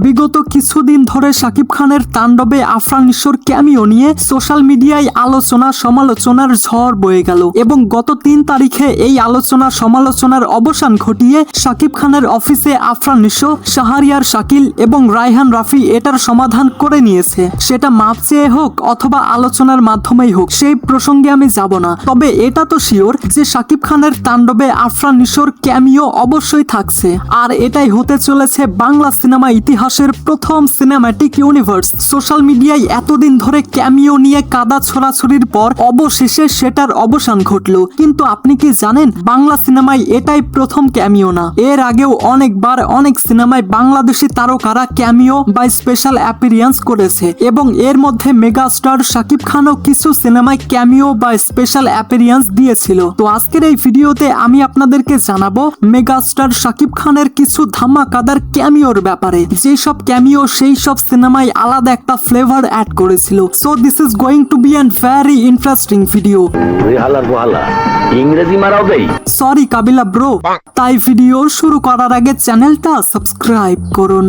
বিগত কিছুদিন ধরে শাকিব খানের তাণ্ডবে আফরান নিশোর ক্যামিও নিয়ে সোশ্যাল মিডিয়ায় আলোচনা সমালোচনার ঝড় বয়ে গেল এবং গত ৩ তারিখে এই আলোচনা সমালোচনার অবসান ঘটিয়ে শাকিব খানের অফিসে আফরান নিশো, শাহরিয়ার শাকিল এবং রায়হান রাফি এটার সমাধান করে নিয়েছে। সেটা মাপ চেয়ে হোক অথবা আলোচনার মাধ্যমেই হোক, সেই প্রসঙ্গে আমি যাব না। তবে এটা তো শিওর যে শাকিব খানের তাণ্ডবে আফরান নিশোর ক্যামিও অবশ্যই থাকছে, আর এটাই হতে চলেছে বাংলা সিনেমা ইতিহাসের প্রথম সিনেম্যাটিক ইউনিভার্স। সোশ্যাল মিডিয়ায় এতদিন ধরে ক্যামিও নিয়ে কাদা ছড়াছড়ির পর অবশেষে সেটার অবসান ঘটল। কিন্তু আপনি কি জানেন, বাংলা সিনেমায় এটাই প্রথম ক্যামিও না। এর আগেও অনেকবার অনেক সিনেমায় বাংলাদেশি তারকারা ক্যামিও বা স্পেশাল অ্যাপিয়ারেন্স করেছে এবং এর মধ্যে মেগাস্টার শাকিব খানও কিছু সিনেমায় ক্যামিও বা স্পেশাল অ্যাপিয়ারেন্স দিয়েছিল। তো আজকের এই ভিডিওতে আমি আপনাদেরকে জানাবো মেগাস্টার শাকিব খানের কিছু ধামাকাদার ক্যামিওর ব্যাপারে, যেসব ক্যামিও সেই সব সিনেমায় আলাদা একটা ফ্লেভার অ্যাড করেছিল। So this is going to be an very interesting video. ইংরেজি মারাও দেই। সরি কাবিলা ব্রো। তাই ভিডিও শুরু করার আগে চ্যানেলটা সাবস্ক্রাইব করুন।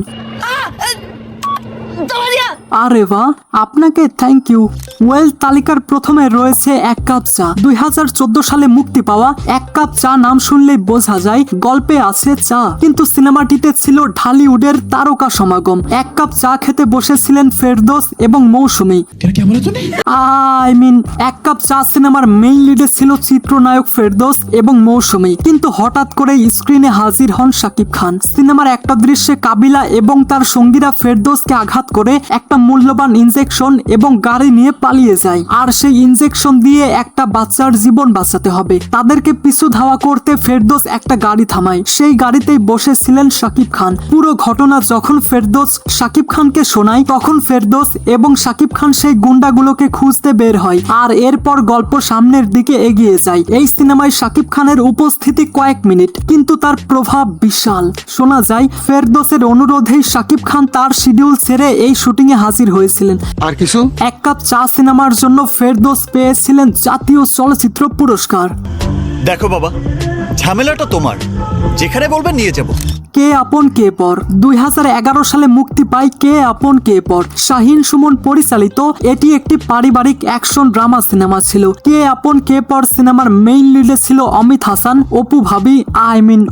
আরে বাহ, আপনাকে থ্যাংক ইউ। ওয়েল, তালিকার প্রথমে রয়েছে এক কাপ চা। 2014 সালে মুক্তি পাওয়া এক কাপ চা নাম শুনলেই বোঝা যায় গল্পে আছে চা, কিন্তু সিনেমাটিতে ছিল ঢালিউডের তারকা সমাগম। এক কাপ চা খেতে বসেছিলেন ফেরদৌস এবং মৌসুমী। এক কাপ চা সিনেমার মেইন লিডে ছিল চিত্রনায়ক ফেরদৌস এবং মৌসুমী, কিন্তু হঠাৎ করে স্ক্রিনে হাজির হন শাকিব খান। সিনেমার একটা দৃশ্যে কাবিলা এবং তার সঙ্গীরা ফেরদৌসকে আঘাত করে একটা মূল্যবান ইনজেকশন এবং গাড়ি নিয়ে পালিয়ে যায়, আর সেই ইনজেকশন দিয়ে একটা বাচ্চার জীবন বাঁচাতে হবে। তাদেরকে পিছু ধাওয়া করতে ফেরদৌস একটা গাড়ি থামায়, সেই গাড়িতেই বসেছিলেন শাকিব খান। পুরো ঘটনা যখন ফেরদৌস শাকিব খানকে শোনায়, তখন ফেরদৌস এবং শাকিব খান সেই গুন্ডাগুলোকে খুঁজতে বের হয়, আর এরপর গল্প সামনের দিকে এগিয়ে যায়। এই সিনেমায় শাকিব খানের উপস্থিতি কয়েক মিনিট, কিন্তু তার প্রভাব বিশাল। শোনা যায় ফেরদৌসের অনুরোধেই শাকিব খান তার শিডিউল ছেড়ে এই শুটিং এ হাজির হয়েছিলেন। আর কিছু? এক কাপ চা সিনেমার জন্য ফেরদৌস পেয়েছিলেন জাতীয় চলচ্চিত্র পুরস্কার। দেখো বাবা, ঝামেলাটা তোমার, যেখানে বলবেন নিয়ে যাব। কে আপন কে পর 2011 সালে মুক্তি পায় কে আপন কে পর। শাহিন সুমন পরিচালিত এটি একটি পারিবারিক অ্যাকশন ড্রামা সিনেমা ছিল। কে আপন কে পর সিনেমার মেইন লিডে ছিল অমিত হাসান, অপু ভাবি,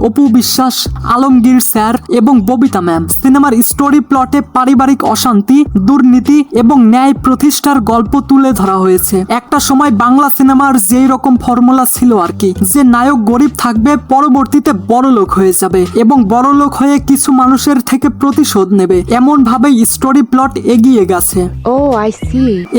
অপু বিশ্বাস, আলমগীর স্যার এবং ববিতা ম্যাম। সিনেমার স্টোরি প্লটে পারিবারিক অশান্তি, দুর্নীতি এবং ন্যায় প্রতিষ্ঠার গল্প তুলে ধরা হয়েছে। একটা সময় বাংলা সিনেমার যেই রকম ফর্মুলা ছিল আর কি, যে নায়ক গরিব থাকবে, পরবর্তীতে বড়লোক হয়ে যাবে এবং বড়লোক হয়ে কিছু মানুষের থেকে প্রতিশোধ নেবে, এমন ভাবেই স্টোরি প্লট এগিয়ে গেছে।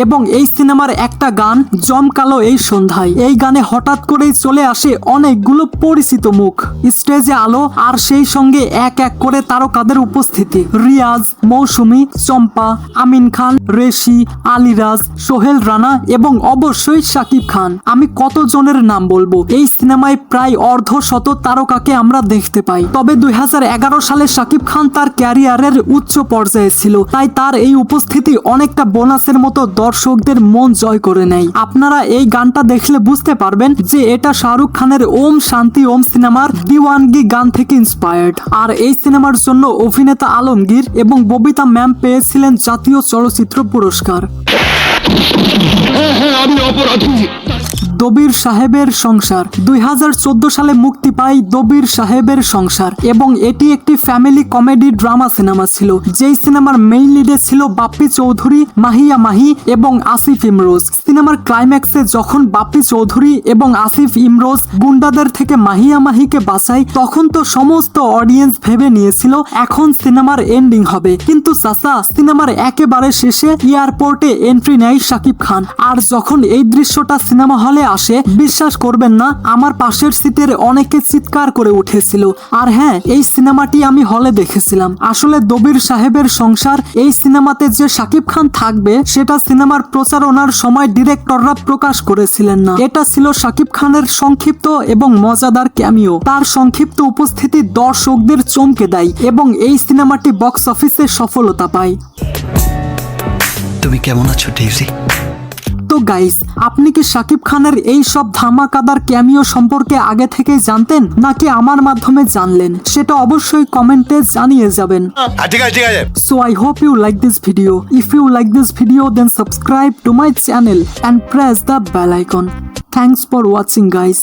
এবং এই সিনেমার একটা গান জমকালো এই সন্ধ্যায়, এই গানে হঠাৎ করেই চলে আসে অনেকগুলো পরিচিত মুখ, স্টেজে আলো, আর সেই সঙ্গে এক এক করে তারকাদের উপস্থিতি। রিয়াজ, মৌসুমী, চম্পা, আমিন খান, রেশি, আলিরাজ, সোহেল রানা এবং অবশ্যই শাকিব খান। আমি কতজনের নাম বলবো। এই সিনেমায় প্রায় অর্ধশত তারকাকে আমরা দেখতে পাই। তবে 2011 সালে শাকিব খান তার ক্যারিয়ারের উচ্চ পর্যায়ে ছিল, তাই তার এই উপস্থিতি অনেকটা বোনাসের মতো দর্শকদের মন জয় করে নেয়। আপনারা এই গানটা দেখলে বুঝতে পারবেন যে এটা শাহরুখ খানের ওম শান্তি ওম সিনেমার দিওয়ানগি গান থেকে ইন্সপায়ার্ড। আর এই সিনেমার জন্য অভিনেতা আলমগীর এবং ববিতা ম্যাম পেয়েছিলেন জাতীয় চলচ্চিত্র পুরস্কার। দবির সাহেবের সংসার 2014 সালে মুক্তি পায় দবির সাহেবের সংসার, এবং এটি একটি ফ্যামিলি কমেডি ড্রামা সিনেমা ছিল। যেই সিনেমার মেইন লিডে ছিল বাপ্পি চৌধুরী, মাহিয়া মাহি এবং আসিফ ইমরোজ। সিনেমার ক্লাইম্যাক্সে যখন বাপ্পি চৌধুরী এবং আসিফ ইমরোজ গুন্ডাদের থেকে মাহিয়া মাহিকে বাঁচায়, তখন তো সমস্ত অডিয়েন্স ভেবে নিয়েছিল এখন সিনেমার এন্ডিং হবে, কিন্তু চাচা সিনেমার একেবারে শেষে এয়ারপোর্টে এন্ট্রি নেয় শাকিব খান। আর যখন এই দৃশ্যটা সিনেমা হলে আসে, বিশ্বাস করবেন না, আমার পাশের সিটের অনেকে চিৎকার করে উঠেছিল। আর হ্যাঁ, এই সিনেমাটি আমি হলে দেখেছিলাম। আসলে দবির সাহেবের সংসার এই সিনেমাতে যে শাকিব খান থাকবে, সেটা সিনেমার প্রচারণার সময় ডিরেক্টররা প্রকাশ করেছিলেন না। এটা ছিল শাকিব খানের সংক্ষিপ্ত এবং মজাদার ক্যামিও। তার সংক্ষিপ্ত উপস্থিতি দর্শকদের চমকে দেয় এবং এই সিনেমাটি বক্স অফিসে সফলতা পায়। তুমি কেমন আছো ডেইজি? তো গাইস, আপনি কি শাকিব খানের এই সব ধামাকাদার ক্যামিও সম্পর্কে আগে থেকে জানতেন নাকি আমার মাধ্যমে জানলেন, সেটা অবশ্যই কমেন্টে জানিয়ে যাবেন। ঠিক আছে ঠিক আছে। So I hope you like this video. If you like this video, then subscribe to my channel and press the bell icon. Thanks for watching guys.